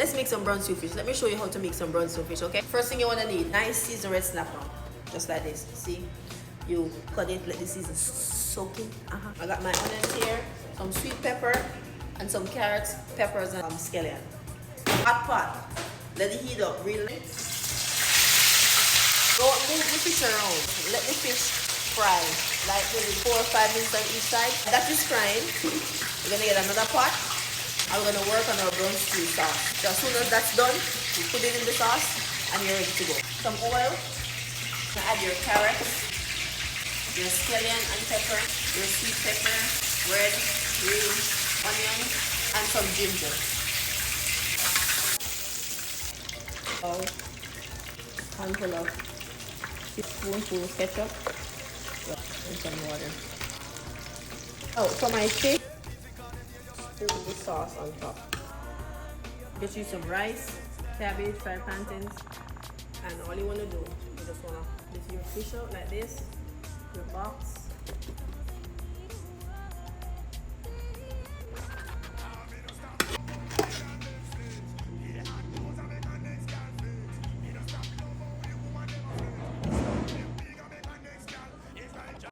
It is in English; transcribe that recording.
let's make some brown stew fish. Let me show you how to make some brown stew fish, okay? First thing you want to need, nice seasoned red snapper. Just like this, see? You cut it, let the season soak in. I got my onions here, some sweet pepper, and some carrots, peppers, and scallion. Hot pot, let it heat up real nice. Don't move the fish around. Let the fish fry, like maybe 4 or 5 minutes on each side. That is frying. We're gonna get another pot. And we're gonna work on our brown stew sauce. So as soon as that's done, you put it in the sauce, and you're ready to go. Some oil. Add your carrots, your scallion and pepper, your sweet pepper, red, green, onion, and some ginger. Oh, handful of teaspoonful of ketchup and some water. Oh, for my fish, sprinkle the sauce on top. Get you some rice, cabbage, fried plantains, and all you want to do, you just want to lift your fish out like this, your box,